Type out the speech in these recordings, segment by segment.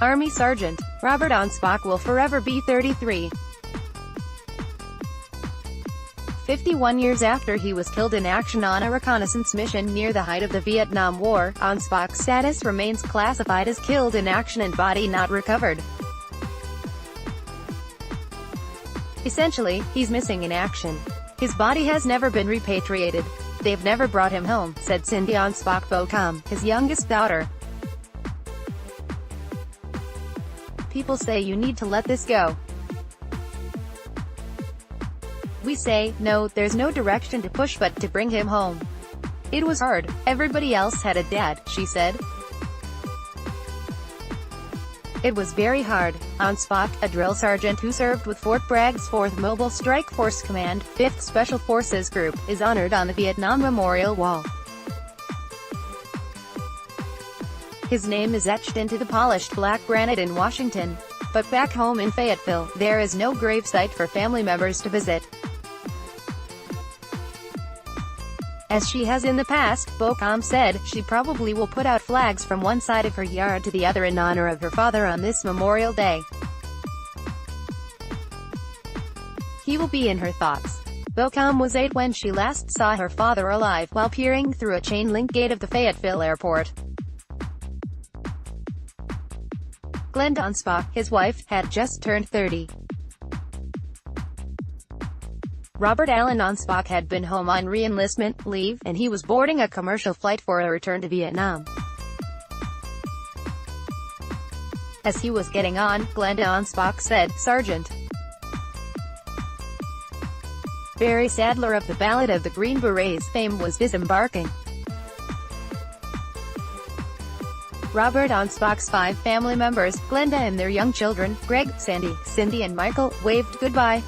Army Sergeant Robert Anspach will forever be 33. 51 years after he was killed in action on a reconnaissance mission near the height of the Vietnam War, Anspach's status remains classified as killed in action and body not recovered. Essentially, he's missing in action. His body has never been repatriated. They've never brought him home, said Cindy Anspach Baucom, his youngest daughter. People say you need to let this go. We say, no, there's no direction to push but to bring him home. It was hard. Everybody else had a dad, she said. It was very hard. Anspach, a drill sergeant who served with Fort Bragg's 4th Mobile Strike Force Command, 5th Special Forces Group, is honored on the Vietnam Memorial Wall. His name is etched into the polished black granite in Washington. But back home in Fayetteville, there is no gravesite for family members to visit. As she has in the past, Baucom said, she probably will put out flags from one side of her yard to the other in honor of her father on this Memorial Day. He will be in her thoughts. Baucom was 8 when she last saw her father alive, while peering through a chain-link gate of the Fayetteville airport. Glenda Anspach, his wife, had just turned 30. Robert Allen Anspach had been home on re-enlistment leave, and he was boarding a commercial flight for a return to Vietnam. As he was getting on, Glenda Anspach said, "Sergeant Barry Sadler of the Ballad of the Green Berets fame was disembarking." Robert Anspach's 5 family members, Glenda and their young children, Greg, Sandy, Cindy and Michael, waved goodbye.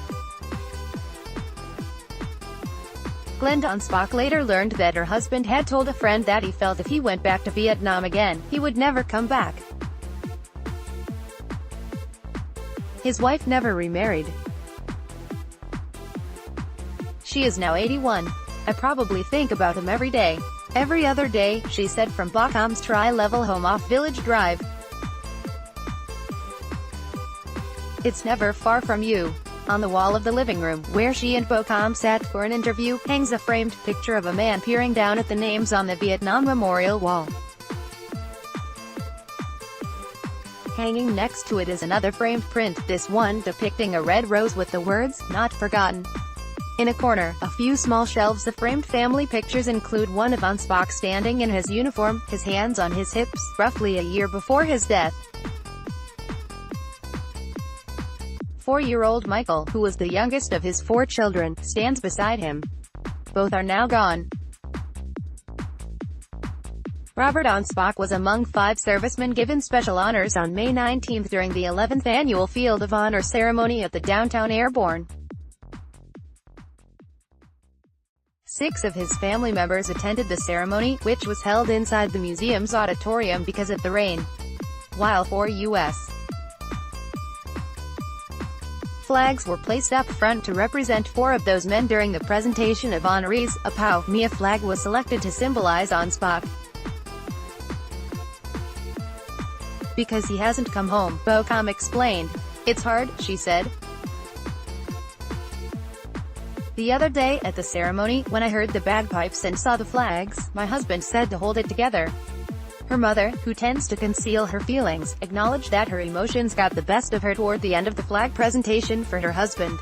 Glenda Anspach later learned that her husband had told a friend that he felt if he went back to Vietnam again, he would never come back. His wife never remarried. She is now 81. "I probably think about him every day. Every other day," she said from Baucom's tri-level home off Village Drive. "It's never far from you." On the wall of the living room, where she and Baucom sat for an interview, hangs a framed picture of a man peering down at the names on the Vietnam Memorial Wall. Hanging next to it is another framed print, this one depicting a red rose with the words, "Not Forgotten." In a corner, a few small shelves of framed family pictures include one of Anspach standing in his uniform, his hands on his hips, roughly a year before his death. 4-year-old Michael, who was the youngest of his 4 children, stands beside him. Both are now gone. Robert Anspach was among 5 servicemen given special honors on May 19 during the 11th annual Field of Honor ceremony at the Downtown Airborne. 6 of his family members attended the ceremony, which was held inside the museum's auditorium because of the rain, while 4 U.S. flags were placed up front to represent 4 of those men during the presentation of honorees. A POW Mia flag was selected to symbolize Anspach. "Because he hasn't come home," Baucom explained. "It's hard," she said. "The other day, at the ceremony, when I heard the bagpipes and saw the flags, my husband said to hold it together." Her mother, who tends to conceal her feelings, acknowledged that her emotions got the best of her toward the end of the flag presentation for her husband.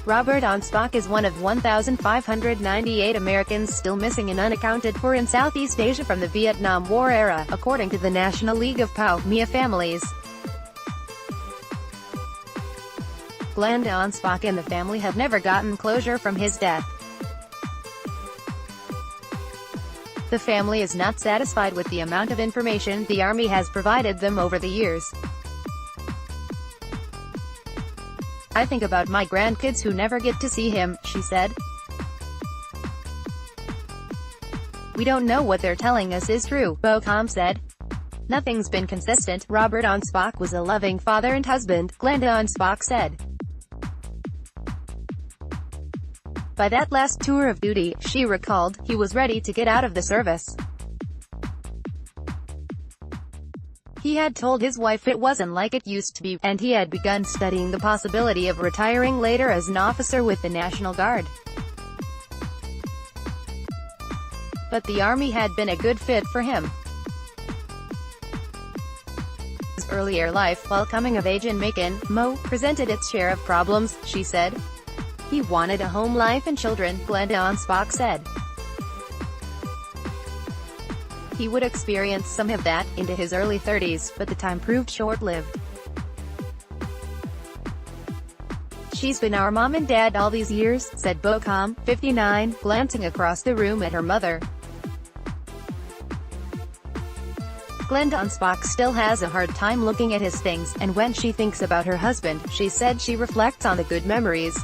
Robert Anspach is one of 1,598 Americans still missing and unaccounted for in Southeast Asia from the Vietnam War era, according to the National League of POW Mia families. Glenda Anspach and the family have never gotten closure from his death. The family is not satisfied with the amount of information the Army has provided them over the years. "I think about my grandkids who never get to see him," she said. "We don't know what they're telling us is true," Baucom said. "Nothing's been consistent." Robert Anspach was a loving father and husband, Glenda Anspach said. By that last tour of duty, she recalled, he was ready to get out of the service. He had told his wife it wasn't like it used to be, and he had begun studying the possibility of retiring later as an officer with the National Guard. But the Army had been a good fit for him. His earlier life, while coming of age in Macon, Mo, presented its share of problems, she said. He wanted a home life and children, Glenda Anspach said. He would experience some of that, into his early 30s, but the time proved short-lived. She's been our mom and dad all these years, said Baucom, 59, glancing across the room at her mother. Glenda Anspach still has a hard time looking at his things, and when she thinks about her husband, she said she reflects on the good memories.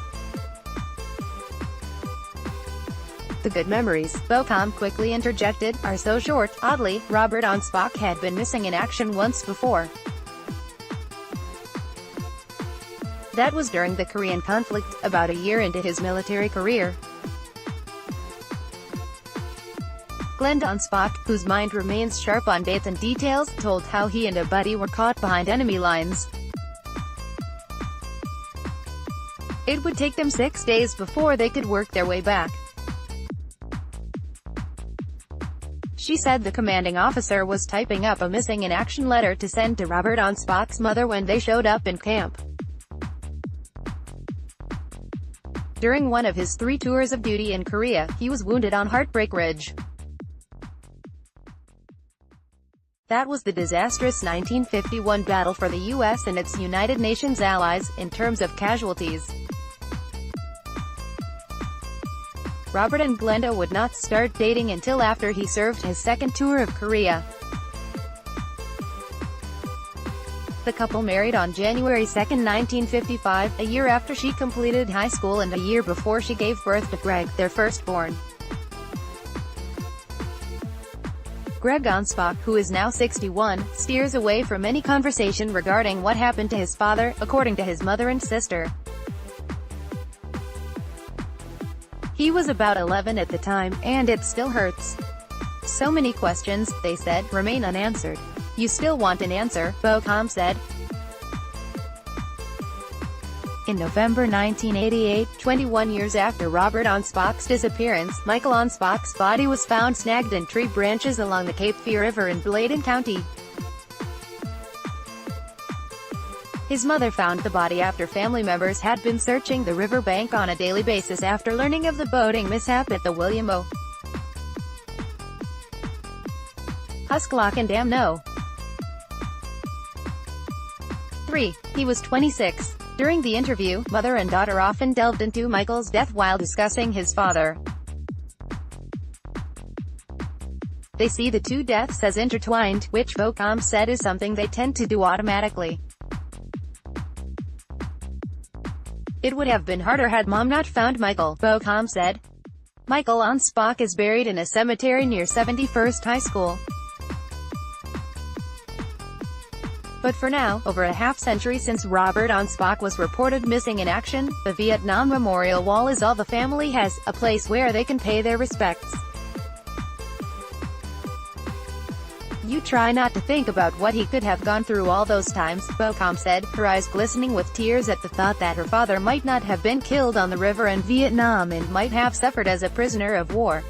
The good memories, Baucom quickly interjected, are so short. Oddly, Robert Anspach had been missing in action once before. That was during the Korean conflict, about a year into his military career. Glenda Anspach, whose mind remains sharp on dates and details, told how he and a buddy were caught behind enemy lines. It would take them 6 days before they could work their way back. She said the commanding officer was typing up a missing-in-action letter to send to Robert Anspach's mother when they showed up in camp. During one of his 3 tours of duty in Korea, he was wounded on Heartbreak Ridge. That was the disastrous 1951 battle for the U.S. and its United Nations allies, in terms of casualties. Robert and Glenda would not start dating until after he served his second tour of Korea. The couple married on January 2, 1955, a year after she completed high school and a year before she gave birth to Greg, their firstborn. Greg Anspach, who is now 61, steers away from any conversation regarding what happened to his father, according to his mother and sister. He was about 11 at the time, and it still hurts. So many questions, they said, remain unanswered. You still want an answer, Baucom said. In November 1988, 21 years after Robert Anspach's disappearance, Michael Anspach's body was found snagged in tree branches along the Cape Fear River in Bladen County. His mother found the body after family members had been searching the riverbank on a daily basis after learning of the boating mishap at the William O. Husklocken Dam No. 3. He was 26. During the interview, mother and daughter often delved into Michael's death while discussing his father. They see the two deaths as intertwined, which Baucom said is something they tend to do automatically. It would have been harder had Mom not found Michael, Baucom said. Michael Anspach is buried in a cemetery near 71st High School. But for now, over a half-century since Robert Anspach was reported missing in action, the Vietnam Memorial Wall is all the family has, a place where they can pay their respects. You try not to think about what he could have gone through all those times, Baucom said, her eyes glistening with tears at the thought that her father might not have been killed on the river in Vietnam and might have suffered as a prisoner of war.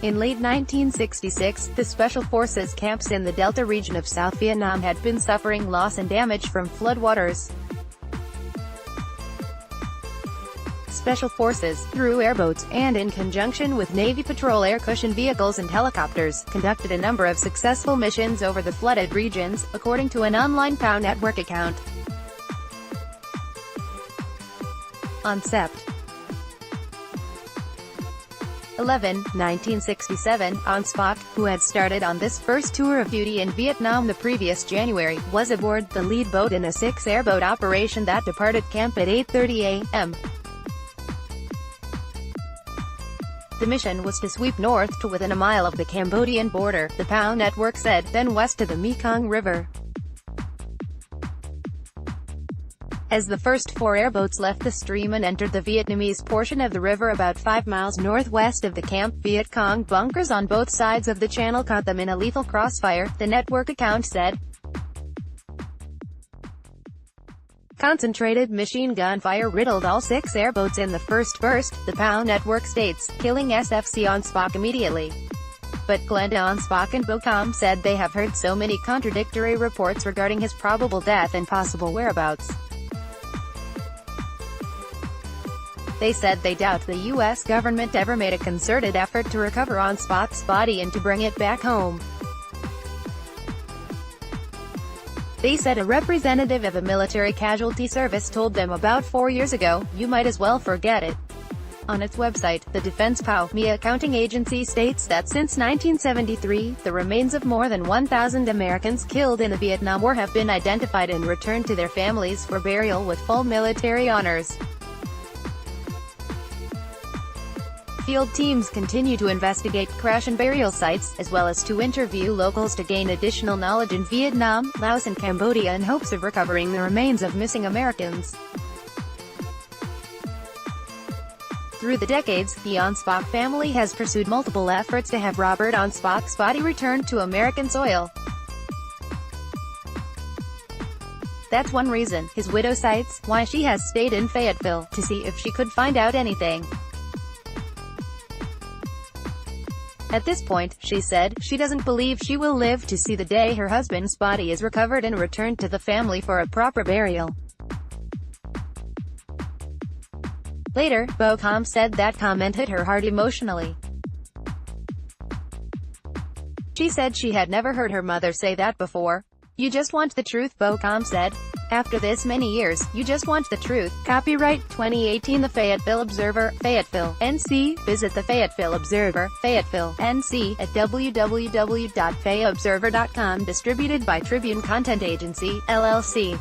In late 1966, the Special Forces camps in the Delta region of South Vietnam had been suffering loss and damage from floodwaters. Special Forces, through airboats, and in conjunction with Navy patrol air cushion vehicles and helicopters, conducted a number of successful missions over the flooded regions, according to an online POW network account. On Sept. 11, 1967, Anspach, who had started on this first tour of duty in Vietnam the previous January, was aboard the lead boat in a 6-airboat operation that departed camp at 8:30 a.m. The mission was to sweep north to within a mile of the Cambodian border, the POW network said, then west to the Mekong River. As the first 4 airboats left the stream and entered the Vietnamese portion of the river about 5 miles northwest of the camp, Viet Cong bunkers on both sides of the channel caught them in a lethal crossfire, the network account said. Concentrated machine gun fire riddled all 6 airboats in the first burst, the POW network states, killing SFC Anspach immediately. But Cindy Anspach Baucom said they have heard so many contradictory reports regarding his probable death and possible whereabouts. They said they doubt the U.S. government ever made a concerted effort to recover Anspach's body and to bring it back home. They said a representative of a military casualty service told them about 4 years ago, "You might as well forget it." On its website, the Defense POW accounting agency states that since 1973, the remains of more than 1,000 Americans killed in the Vietnam War have been identified and returned to their families for burial with full military honors. Field teams continue to investigate crash and burial sites, as well as to interview locals to gain additional knowledge in Vietnam, Laos and Cambodia in hopes of recovering the remains of missing Americans. Through the decades, the Anspach family has pursued multiple efforts to have Robert Anspach's body returned to American soil. That's one reason, his widow cites, why she has stayed in Fayetteville, to see if she could find out anything. At this point, she said, she doesn't believe she will live to see the day her husband's body is recovered and returned to the family for a proper burial. Later, Baucom said that comment hit her heart emotionally. She said she had never heard her mother say that before. "You just want the truth," Baucom said. "After this many years, you just want the truth." Copyright 2018 The Fayetteville Observer, Fayetteville, NC. Visit the Fayetteville Observer, Fayetteville, NC, at www.fayobserver.com. Distributed by Tribune Content Agency, LLC.